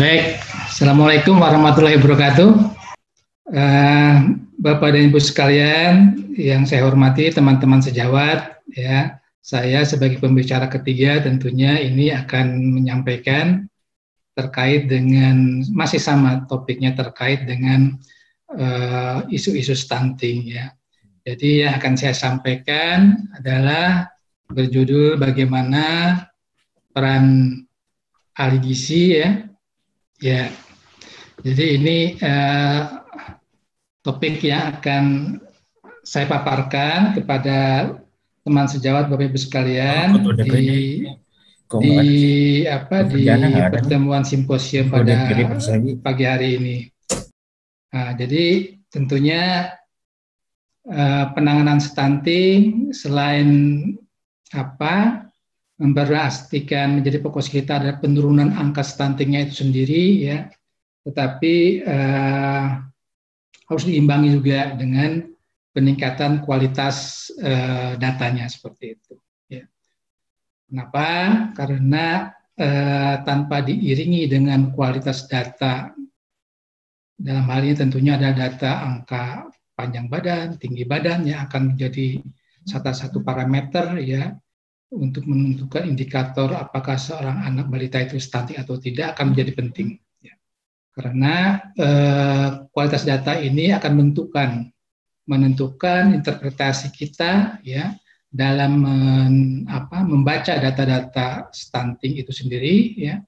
Baik, Assalamualaikum warahmatullahi wabarakatuh. Bapak dan Ibu sekalian yang saya hormati, teman-teman sejawat, ya, saya sebagai pembicara ketiga tentunya ini akan menyampaikan terkait dengan, masih sama topiknya terkait dengan isu-isu stunting, ya. Jadi yang akan saya sampaikan adalah berjudul bagaimana peran ahli gizi, ya. Jadi ini topik yang akan saya paparkan kepada teman sejawat Bapak Ibu sekalian di pertemuan simposium pada pagi hari ini. Nah, jadi tentunya penanganan stunting selain memperhatikan menjadi fokus kita adalah penurunan angka stuntingnya itu sendiri, ya, tetapi harus diimbangi juga dengan peningkatan kualitas datanya seperti itu. Ya. Kenapa? Karena tanpa diiringi dengan kualitas data, dalam hal ini tentunya ada data angka panjang badan, tinggi badan yang akan menjadi salah satu parameter, ya, untuk menentukan indikator apakah seorang anak balita itu stunting atau tidak akan menjadi penting, ya. Karena kualitas data ini akan menentukan interpretasi kita, ya, dalam membaca data-data stunting itu sendiri, ya,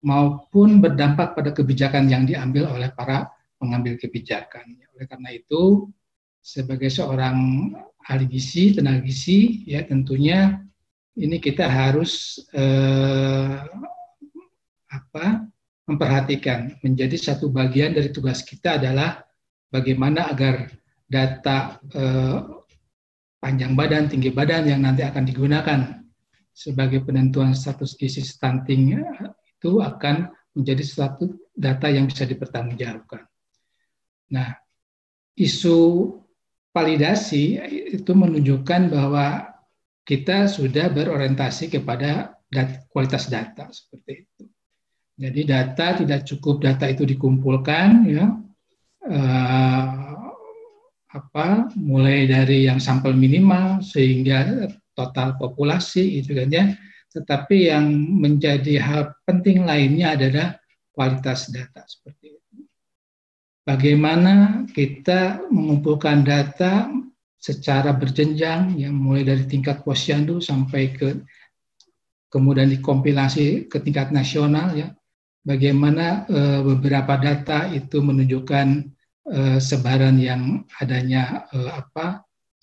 maupun berdampak pada kebijakan yang diambil oleh para pengambil kebijakan. Oleh karena itu, sebagai seorang ahli gizi, tenaga gizi, ya, tentunya ini kita harus memperhatikan, menjadi satu bagian dari tugas kita adalah bagaimana agar data panjang badan, tinggi badan yang nanti akan digunakan sebagai penentuan status gizi stunting itu akan menjadi suatu data yang bisa dipertanggungjawabkan. Nah, isu validasi itu menunjukkan bahwa kita sudah berorientasi kepada kualitas data seperti itu. Jadi data tidak cukup data itu dikumpulkan, ya, mulai dari yang sampel minimal sehingga total populasi itu kan, ya. Tetapi yang menjadi hal penting lainnya adalah kualitas data seperti itu. Bagaimana kita mengumpulkan data secara berjenjang, yang mulai dari tingkat posyandu sampai kemudian dikompilasi ke tingkat nasional, ya. Bagaimana beberapa data itu menunjukkan sebaran yang adanya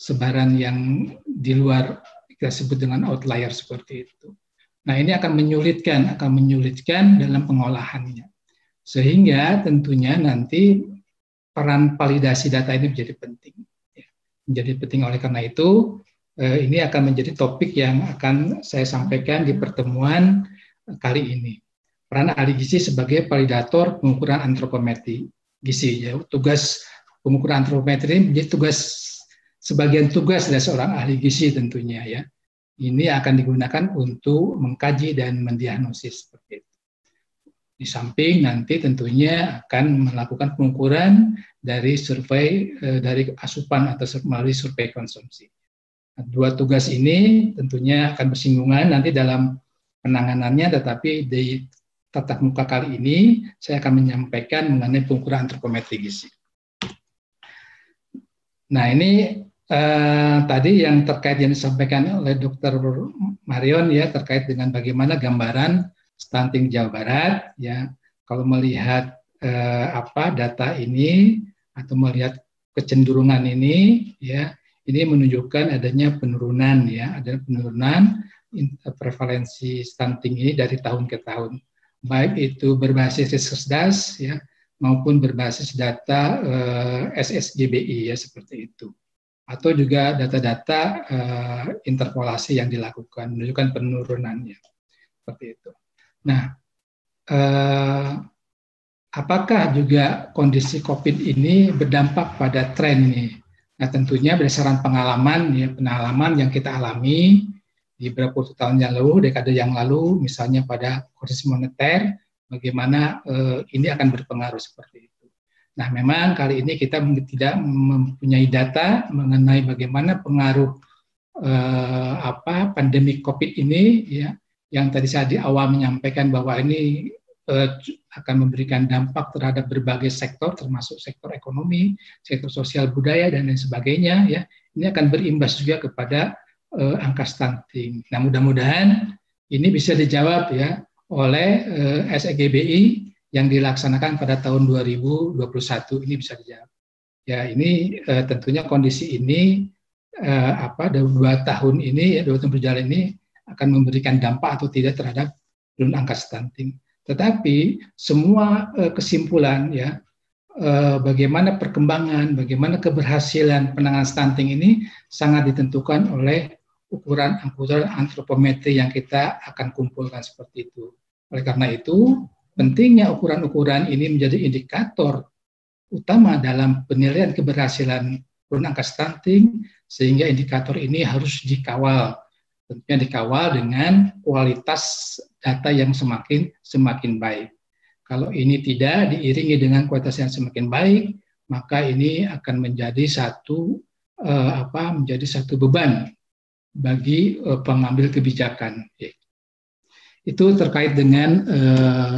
sebaran yang di luar, kita sebut dengan outlier seperti itu. Nah, ini akan menyulitkan dalam pengolahannya. Sehingga tentunya nanti peran validasi data ini menjadi penting. Oleh karena itu, ini akan menjadi topik yang akan saya sampaikan di pertemuan kali ini. Peran ahli gizi sebagai validator pengukuran antropometri gizi. Ya, tugas pengukuran antropometri ini menjadi sebagian tugas dari seorang ahli gizi tentunya, ya. Ini akan digunakan untuk mengkaji dan mendiagnosis seperti itu. Di samping nanti tentunya akan melakukan pengukuran dari survei dari asupan atau melalui survei konsumsi. Nah, dua tugas ini tentunya akan bersinggungan nanti dalam penanganannya, tetapi di tatap muka kali ini saya akan menyampaikan mengenai pengukuran antropometri gizi. Nah, ini tadi yang terkait yang disampaikan oleh Dr. Marion, ya, terkait dengan bagaimana gambaran stunting Jawa Barat, ya. Kalau melihat data ini atau melihat kecenderungan ini, ya, ini menunjukkan adanya penurunan, ya, ada penurunan prevalensi stunting ini dari tahun ke tahun, baik itu berbasis Riskesdas, ya, maupun berbasis data SSGBI, ya, seperti itu, atau juga data-data interpolasi yang dilakukan menunjukkan penurunannya seperti itu. Nah, apakah juga kondisi COVID ini berdampak pada tren ini? Nah, tentunya berdasarkan pengalaman yang kita alami di beberapa tahun yang lalu, dekade yang lalu, misalnya pada kondisi moneter, bagaimana ini akan berpengaruh seperti itu. Nah, memang kali ini kita tidak mempunyai data mengenai bagaimana pengaruh pandemi COVID ini, ya, yang tadi saya di awal menyampaikan bahwa ini akan memberikan dampak terhadap berbagai sektor, termasuk sektor ekonomi, sektor sosial budaya dan lain sebagainya. Ya, ini akan berimbas juga kepada angka stunting. Nah, mudah-mudahan ini bisa dijawab ya oleh SEGBI yang dilaksanakan pada tahun 2021 ini bisa dijawab. Ya, ini tentunya kondisi ini dalam 2 tahun ini, ya 2 tahun berjalan ini akan memberikan dampak atau tidak terhadap turun angka stunting. Tetapi semua kesimpulan ya bagaimana perkembangan, bagaimana keberhasilan penanganan stunting ini sangat ditentukan oleh ukuran-ukuran antropometri yang kita akan kumpulkan seperti itu. Oleh karena itu, pentingnya ukuran-ukuran ini menjadi indikator utama dalam penilaian keberhasilan turun angka stunting, sehingga indikator ini harus dikawal. Tentunya dikawal dengan kualitas data yang semakin baik. Kalau ini tidak diiringi dengan kualitas yang semakin baik, maka ini akan menjadi satu beban bagi pengambil kebijakan. Itu terkait dengan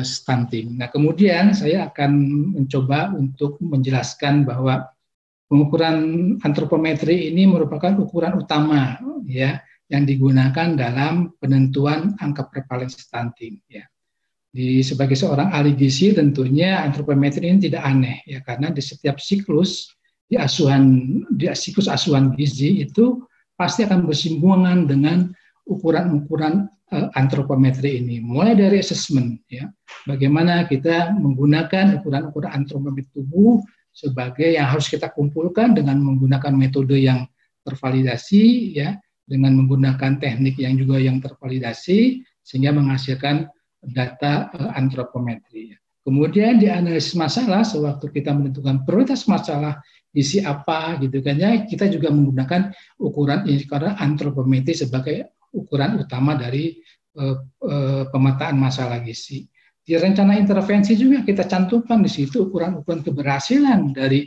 stunting. Nah, kemudian saya akan mencoba untuk menjelaskan bahwa pengukuran antropometri ini merupakan ukuran utama ya yang digunakan dalam penentuan angka prevalensi stunting. Ya. Sebagai seorang ahli gizi tentunya antropometri ini tidak aneh ya, karena di setiap siklus siklus asuhan gizi itu pasti akan bersinggungan dengan ukuran-ukuran antropometri ini, mulai dari assessment ya, bagaimana kita menggunakan ukuran-ukuran antropometri tubuh sebagai yang harus kita kumpulkan dengan menggunakan metode yang tervalidasi ya, dengan menggunakan teknik yang juga yang tervalidasi sehingga menghasilkan data antropometri. Kemudian di analisis masalah sewaktu kita menentukan prioritas masalah isi apa gitu kan ya, kita juga menggunakan ukuran indikator antropometri sebagai ukuran utama dari pemetaan masalah gizi. Di rencana intervensi juga kita cantumkan di situ ukuran-ukuran keberhasilan dari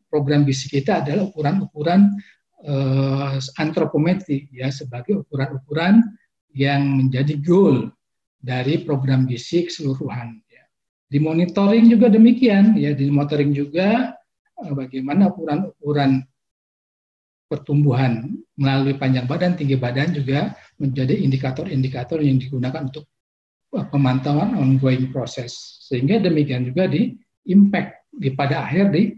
program gizi kita adalah ukuran-ukuran antropometri ya, sebagai ukuran-ukuran yang menjadi goal dari program gizi keseluruhan. Ya. Di monitoring juga demikian ya, di monitoring juga bagaimana ukuran-ukuran pertumbuhan melalui panjang badan, tinggi badan juga menjadi indikator-indikator yang digunakan untuk pemantauan ongoing proses. Sehingga demikian juga di impact pada akhir di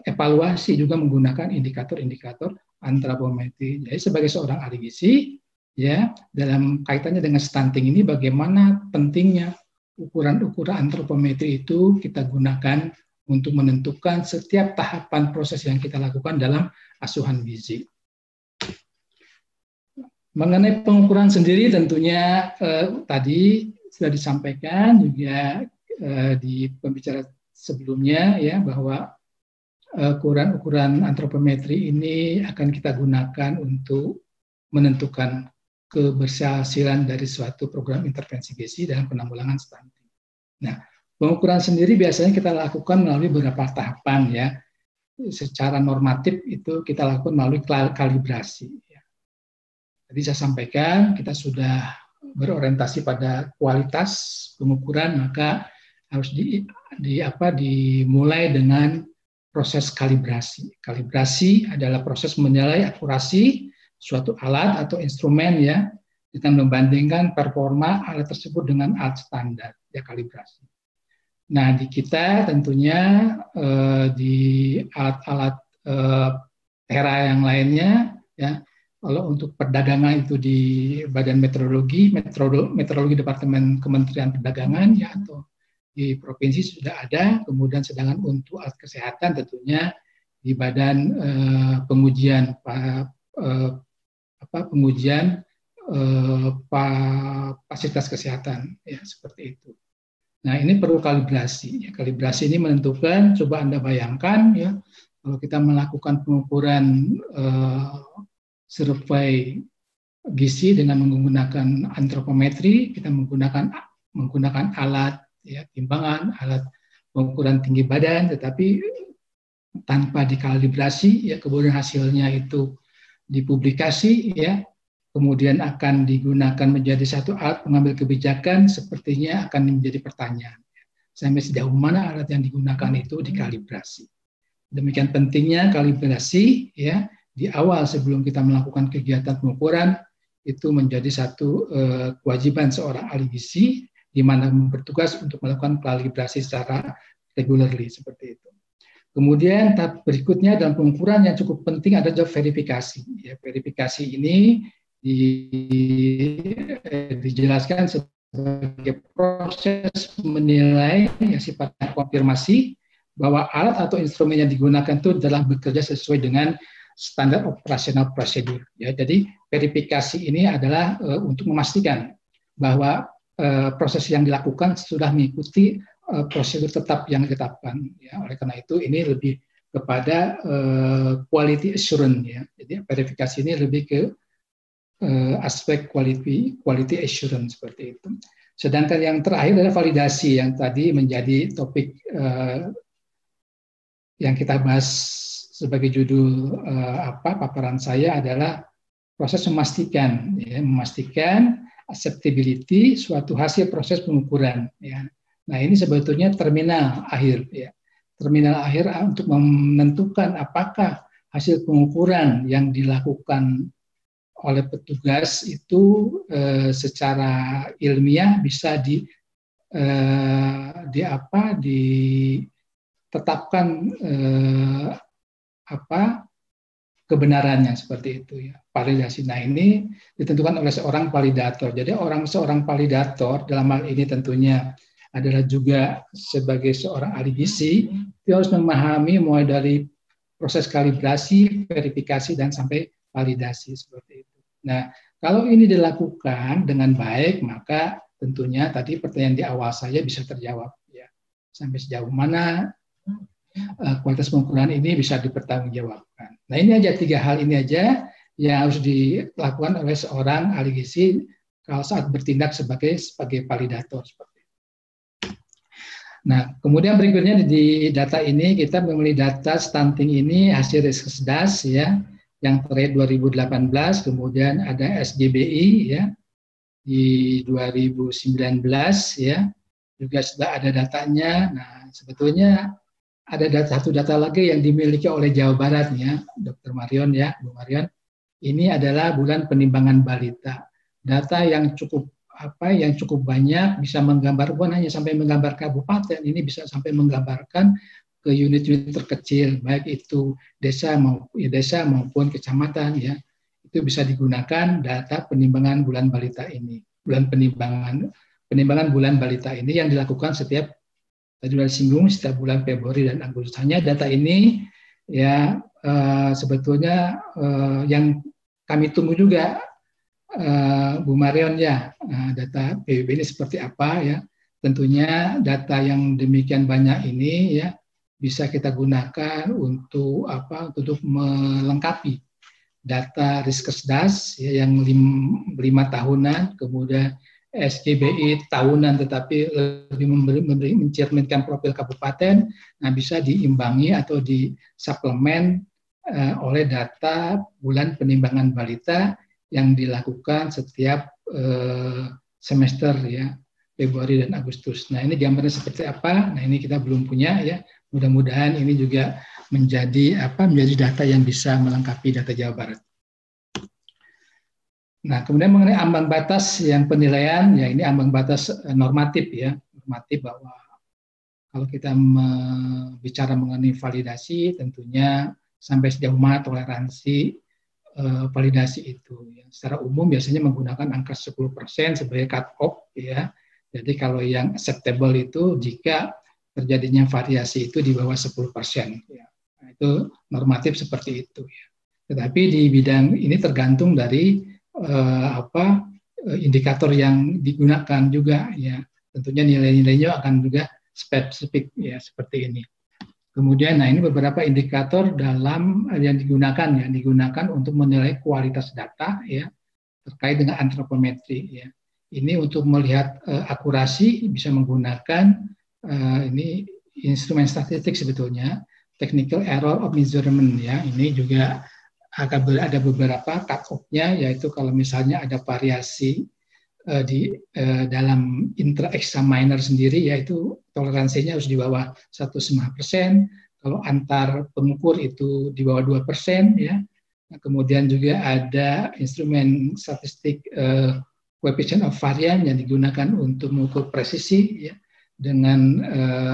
evaluasi juga menggunakan indikator-indikator antropometri. Jadi sebagai seorang ahli gizi ya, dalam kaitannya dengan stunting ini bagaimana pentingnya ukuran-ukuran antropometri itu kita gunakan untuk menentukan setiap tahapan proses yang kita lakukan dalam asuhan gizi. Mengenai pengukuran sendiri tentunya tadi sudah disampaikan juga di pembicara sebelumnya ya, bahwa ukuran-ukuran antropometri ini akan kita gunakan untuk menentukan keberhasilan dari suatu program intervensi gizi dalam penanggulangan stunting. Nah, pengukuran sendiri biasanya kita lakukan melalui beberapa tahapan ya. Secara normatif itu kita lakukan melalui kalibrasi. Ya. Tadi saya sampaikan kita sudah berorientasi pada kualitas pengukuran, maka harus dimulai dengan proses kalibrasi. Kalibrasi adalah proses menilai akurasi suatu alat atau instrumen ya, kita membandingkan performa alat tersebut dengan alat standar ya, kalibrasi. Nah, di kita tentunya di alat-alat era yang lainnya ya, kalau untuk perdagangan itu di Badan Meteorologi Departemen Kementerian Perdagangan ya, atau di provinsi sudah ada. Kemudian sedangkan untuk alat kesehatan tentunya di Badan Pengujian fasilitas kesehatan ya, seperti itu. Nah, ini perlu kalibrasi. Ya, kalibrasi ini menentukan, coba Anda bayangkan ya, kalau kita melakukan pengukuran survei gizi dengan menggunakan antropometri, kita menggunakan alat ya, timbangan, alat pengukuran tinggi badan, tetapi tanpa dikalibrasi, ya, kemudian hasilnya itu dipublikasi, ya, kemudian akan digunakan menjadi satu alat pengambil kebijakan, sepertinya akan menjadi pertanyaan. Sampai sejauh mana alat yang digunakan itu dikalibrasi. Demikian pentingnya kalibrasi, ya, di awal sebelum kita melakukan kegiatan pengukuran, itu menjadi satu kewajiban seorang ahli gizi, di mana bertugas untuk melakukan kalibrasi secara regularly, seperti itu. Kemudian tahap berikutnya dalam pengukuran yang cukup penting adalah verifikasi. Ya, verifikasi ini dijelaskan sebagai proses menilai yang sifatnya konfirmasi bahwa alat atau instrumen yang digunakan itu dalam bekerja sesuai dengan standar operasional prosedur. Ya, jadi verifikasi ini adalah untuk memastikan bahwa proses yang dilakukan sudah mengikuti prosedur tetap yang ditetapkan. Ya, oleh karena itu ini lebih kepada quality assurance. Ya. Jadi verifikasi ini lebih ke aspek quality assurance seperti itu. Sedangkan yang terakhir adalah validasi yang tadi menjadi topik yang kita bahas sebagai judul paparan saya adalah proses memastikan, ya, memastikan acceptability suatu hasil proses pengukuran. Ya. Nah, ini sebetulnya terminal akhir, ya. Terminal akhir untuk menentukan apakah hasil pengukuran yang dilakukan oleh petugas itu secara ilmiah bisa ditetapkan kebenarannya, seperti itu, ya. Validasi. Nah, ini ditentukan oleh seorang validator. Jadi seorang validator dalam hal ini tentunya adalah juga sebagai seorang ahli gizi, dia harus memahami mulai dari proses kalibrasi, verifikasi, dan sampai validasi, seperti itu. Nah, kalau ini dilakukan dengan baik, maka tentunya tadi pertanyaan di awal saya bisa terjawab, ya. Sampai sejauh mana kualitas pengukuran ini bisa dipertanggungjawabkan. Nah, ini aja 3 hal ini aja yang harus dilakukan oleh seorang ahli gizi kalau saat bertindak sebagai validator. Nah, kemudian berikutnya di data ini kita memilih data stunting ini hasil Riskesdas, ya, yang terakhir 2018, kemudian ada SGBI, ya, di 2019, ya, juga sudah ada datanya. Nah, sebetulnya ada satu data lagi yang dimiliki oleh Jawa Barat, ya, Dr. Marion, ya, Bu Marion. Ini adalah bulan penimbangan balita. Data yang cukup banyak, bisa menggambar, bukan hanya sampai menggambar kabupaten, ini bisa sampai menggambarkan ke unit-unit terkecil, baik itu desa maupun kecamatan, ya. Itu bisa digunakan data penimbangan bulan balita ini. Penimbangan bulan balita ini yang dilakukan setiap, tadi sudah disinggung, setiap bulan Februari dan Agustus. Hanya data ini, ya, sebetulnya yang kami tunggu juga, Bu Marion, ya, data PBB ini seperti apa, ya. Tentunya data yang demikian banyak ini, ya, bisa kita gunakan untuk melengkapi data Riskesdas, ya, yang 5 tahunan, kemudian SGBI tahunan tetapi lebih mencerminkan profil kabupaten. Nah, bisa diimbangi atau disuplemen oleh data bulan penimbangan balita yang dilakukan setiap semester, ya, Februari dan Agustus. Nah, ini gambarnya seperti apa? Nah, ini kita belum punya, ya. Mudah-mudahan ini juga menjadi data yang bisa melengkapi data Jawa Barat. Nah, kemudian mengenai ambang batas yang penilaian, ya, ini ambang batas normatif, ya, normatif bahwa kalau kita bicara mengenai validasi, tentunya sampai sejauh mana toleransi validasi itu. Ya. Secara umum biasanya menggunakan angka 10% sebagai cut off, ya. Jadi kalau yang acceptable itu jika terjadinya variasi itu di bawah 10%. Ya. Nah, itu normatif seperti itu. Ya. Tetapi di bidang ini tergantung dari indikator yang digunakan juga, ya. Tentunya nilai-nilainya akan juga spesifik, ya, seperti ini. Kemudian, nah, ini beberapa indikator yang digunakan untuk menilai kualitas data, ya, terkait dengan antropometri, ya. Ini untuk melihat akurasi bisa menggunakan ini instrumen statistik sebetulnya, technical error of measurement ya. Ini juga ada beberapa cut-off-nya, yaitu kalau misalnya ada variasi di dalam intra-examiner sendiri, yaitu toleransinya harus di bawah 1,5%. Kalau antar pengukur itu di bawah 2%, ya. Nah, kemudian juga ada instrumen statistik coefficient of variance yang digunakan untuk mengukur presisi, ya, dengan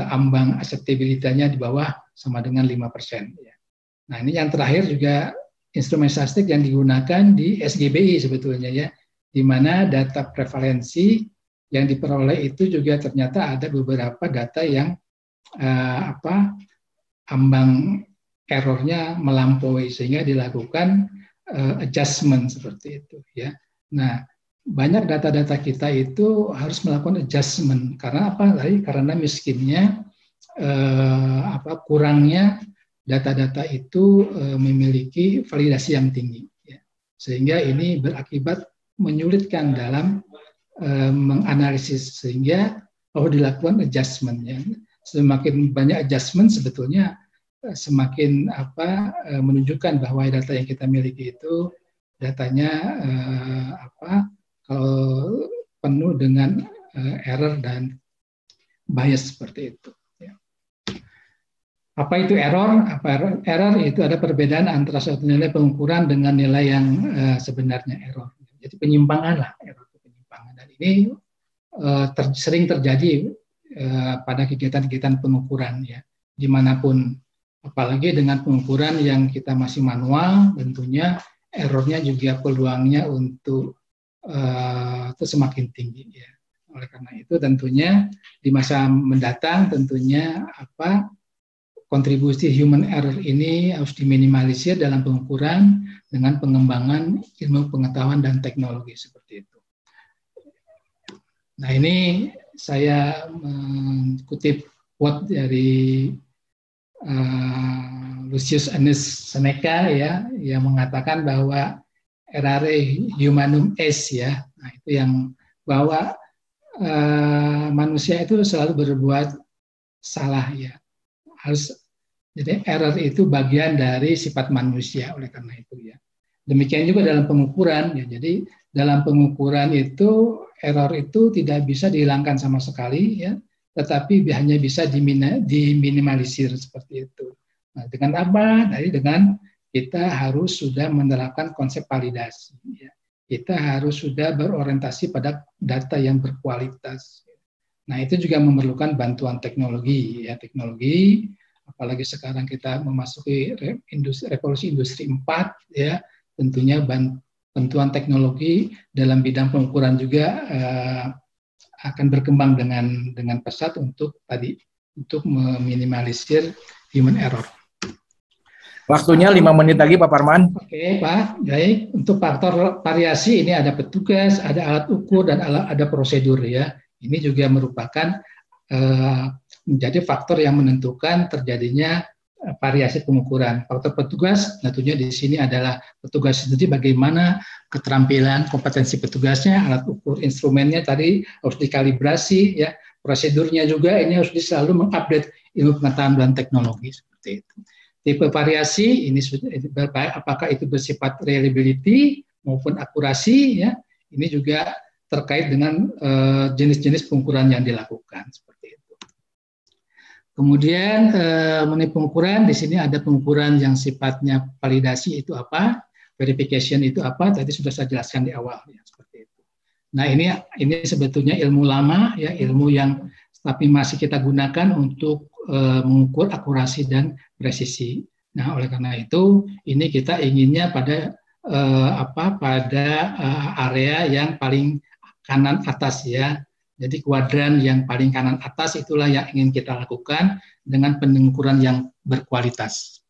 ambang acceptability-nya di bawah sama dengan 5%. Ya. Nah, ini yang terakhir juga instrumen statistik yang digunakan di SGBI sebetulnya, ya, di mana data prevalensi yang diperoleh itu juga ternyata ada beberapa data yang ambang errornya melampaui, sehingga dilakukan adjustment seperti itu, ya. Nah, banyak data-data kita itu harus melakukan adjustment karena apa? Karena miskinnya kurangnya data-data itu memiliki validasi yang tinggi, ya. Sehingga ini berakibat menyulitkan dalam menganalisis, sehingga perlu dilakukan adjustment, ya. Semakin banyak adjustment sebetulnya semakin menunjukkan bahwa data yang kita miliki itu datanya kalau penuh dengan error dan bias seperti itu. Ya. Apa itu error? Error itu ada perbedaan antara suatu nilai pengukuran dengan nilai yang sebenarnya error. Jadi penyimpangan lah, error itu penyimpangan. Dan ini sering terjadi pada kegiatan-kegiatan pengukuran, ya, dimanapun. Apalagi dengan pengukuran yang kita masih manual, tentunya errornya juga peluangnya untuk itu semakin tinggi, ya. Oleh karena itu tentunya di masa mendatang tentunya kontribusi human error ini harus diminimalisir dalam pengukuran dengan pengembangan ilmu pengetahuan dan teknologi seperti itu. Nah, ini saya mengutip quote dari Lucius Annus Seneca, ya, yang mengatakan bahwa errare humanum est, ya. Nah, itu yang bahwa manusia itu selalu berbuat salah, ya. Jadi error itu bagian dari sifat manusia, oleh karena itu, ya. Demikian juga dalam pengukuran, ya. Jadi dalam pengukuran itu error itu tidak bisa dihilangkan sama sekali, ya, tetapi hanya bisa diminimalisir seperti itu. Nah, dengan apa? Dengan kita harus sudah menerapkan konsep validasi, ya. Kita harus sudah berorientasi pada data yang berkualitas. Nah, itu juga memerlukan bantuan teknologi, ya, teknologi. Apalagi sekarang kita memasuki revolusi industri 4, ya, tentunya bantuan teknologi dalam bidang pengukuran juga akan berkembang dengan pesat untuk meminimalisir human error. Waktunya 5 menit lagi, Pak Parman. Oke, Pak. Baik. Untuk faktor variasi ini ada petugas, ada alat ukur, dan ada prosedur, ya. Ini juga merupakan menjadi faktor yang menentukan terjadinya variasi pengukuran. Faktor petugas tentunya di sini adalah petugas sendiri, bagaimana keterampilan, kompetensi petugasnya, alat ukur instrumennya tadi harus dikalibrasi, ya. Prosedurnya juga ini harus selalu mengupdate ilmu pengetahuan dan teknologi seperti itu. Tipe variasi ini apakah itu bersifat reliability maupun akurasi, ya. Ini juga terkait dengan jenis-jenis pengukuran yang dilakukan seperti itu. Kemudian mengenai pengukuran, di sini ada pengukuran yang sifatnya validasi itu apa, verification itu apa, tadi sudah saya jelaskan di awal, ya, seperti itu. Nah, ini sebetulnya ilmu lama, ya, ilmu yang tapi masih kita gunakan untuk mengukur akurasi dan presisi. Nah, oleh karena itu ini kita inginnya pada area yang paling kanan atas, ya. Jadi kuadran yang paling kanan atas itulah yang ingin kita lakukan dengan pengukuran yang berkualitas.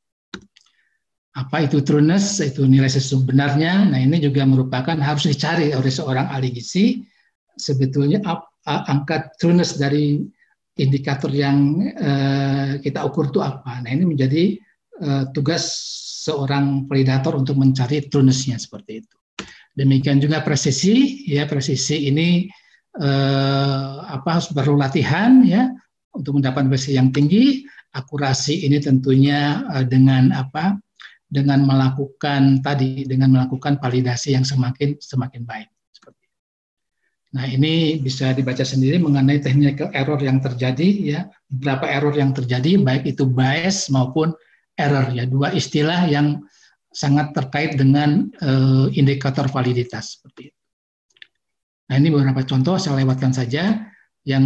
Apa itu trueness? Itu nilai sebenarnya. Nah, ini juga merupakan harus dicari oleh seorang ahli gizi. Sebetulnya angka trueness dari indikator yang kita ukur itu apa. Nah, ini menjadi tugas seorang validator untuk mencari trueness-nya seperti itu. Demikian juga presisi, ya, presisi ini harus perlu latihan ya untuk mendapatkan prestasi yang tinggi. Akurasi ini tentunya dengan melakukan validasi yang semakin baik. Nah, ini bisa dibaca sendiri mengenai technical error yang terjadi ya, beberapa error yang terjadi baik itu bias maupun error ya, dua istilah yang sangat terkait dengan indikator validitas seperti itu. Nah, ini beberapa contoh, saya lewatkan saja. Yang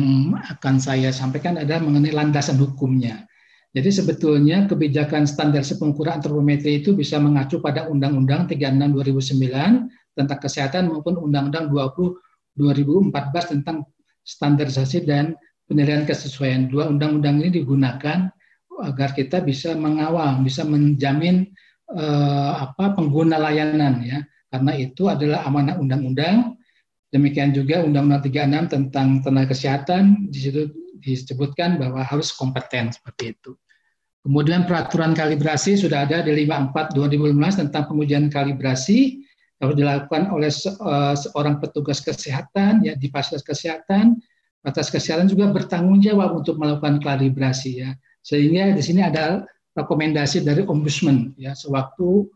akan saya sampaikan adalah mengenai landasan hukumnya. Jadi sebetulnya kebijakan standarisasi pengukuran antropometri itu bisa mengacu pada Undang-Undang 36/2009 tentang kesehatan maupun Undang-Undang 2014 tentang standarisasi dan penilaian kesesuaian. Dua undang-undang ini digunakan agar kita bisa mengawal, bisa menjamin pengguna layanan ya. Karena itu adalah amanah undang-undang. Demikian juga Undang-Undang 36 tentang tenaga kesehatan, di situ disebutkan bahwa harus kompeten seperti itu. Kemudian peraturan kalibrasi sudah ada di 54/2015 tentang pengujian kalibrasi harus dilakukan oleh seorang petugas kesehatan ya di fasilitas kesehatan. Fasilitas kesehatan juga bertanggung jawab untuk melakukan kalibrasi ya. Sehingga di sini ada rekomendasi dari Ombudsman ya sewaktu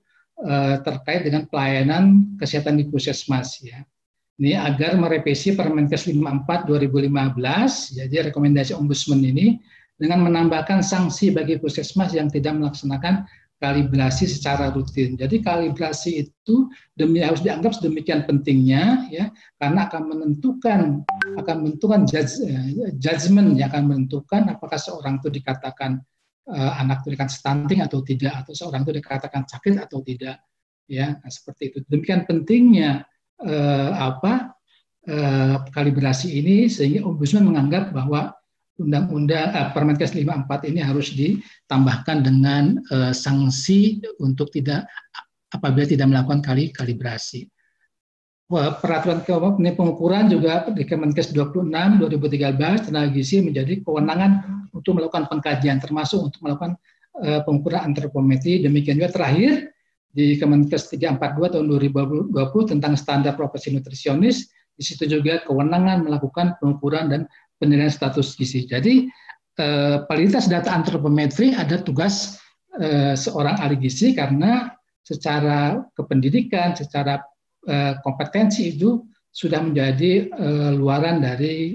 terkait dengan pelayanan kesehatan di puskesmas ya. Ini agar merevisi Permenkes 54/2015, jadi rekomendasi Ombudsman ini dengan menambahkan sanksi bagi puskesmas yang tidak melaksanakan kalibrasi secara rutin. Jadi kalibrasi itu harus dianggap sedemikian pentingnya ya, karena akan menentukan judgment yang akan menentukan apakah seorang itu dikatakan anak itu dikatakan stunting atau tidak, atau seorang itu dikatakan sakit atau tidak ya. Nah, seperti itu. Demikian pentingnya kalibrasi ini sehingga Ombudsman menganggap bahwa Undang-Undang Permenkes 54 ini harus ditambahkan dengan sanksi untuk apabila tidak melakukan kalibrasi. Peraturan pengukuran juga di Kemenkes 26/2013 tenaga gizi menjadi kewenangan untuk melakukan pengkajian termasuk untuk melakukan pengukuran antropometri. Demikian juga terakhir di Kemenkes 342 tahun 2020 tentang standar profesi nutrisionis, di situ juga kewenangan melakukan pengukuran dan penilaian status gizi. Jadi validitas data antropometri ada tugas seorang ahli gizi karena secara kependidikan, secara kompetensi itu sudah menjadi luaran dari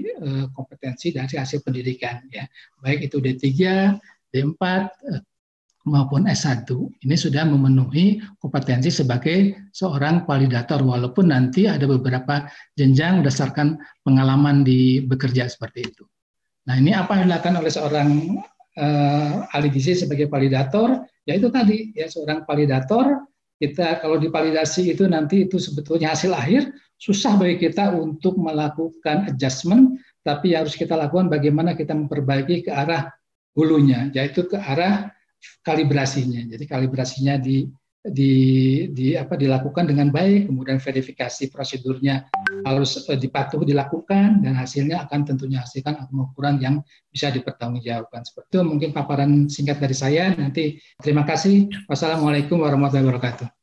kompetensi dari hasil pendidikan ya. Baik itu D3, D4 maupun S1, ini sudah memenuhi kompetensi sebagai seorang validator, walaupun nanti ada beberapa jenjang berdasarkan pengalaman di bekerja seperti itu. Nah, ini apa yang dilakukan oleh seorang ahli gizi sebagai validator, yaitu tadi ya seorang validator. Kita kalau divalidasi itu nanti itu sebetulnya hasil akhir, susah bagi kita untuk melakukan adjustment, tapi harus kita lakukan bagaimana kita memperbaiki ke arah hulunya, yaitu ke arah kalibrasinya. Jadi kalibrasinya dilakukan dengan baik, kemudian verifikasi prosedurnya harus dilakukan, dan hasilnya akan tentunya hasilkan pengukuran yang bisa dipertanggungjawabkan. Seperti itu mungkin paparan singkat dari saya. Nanti terima kasih. Wassalamualaikum warahmatullahi wabarakatuh.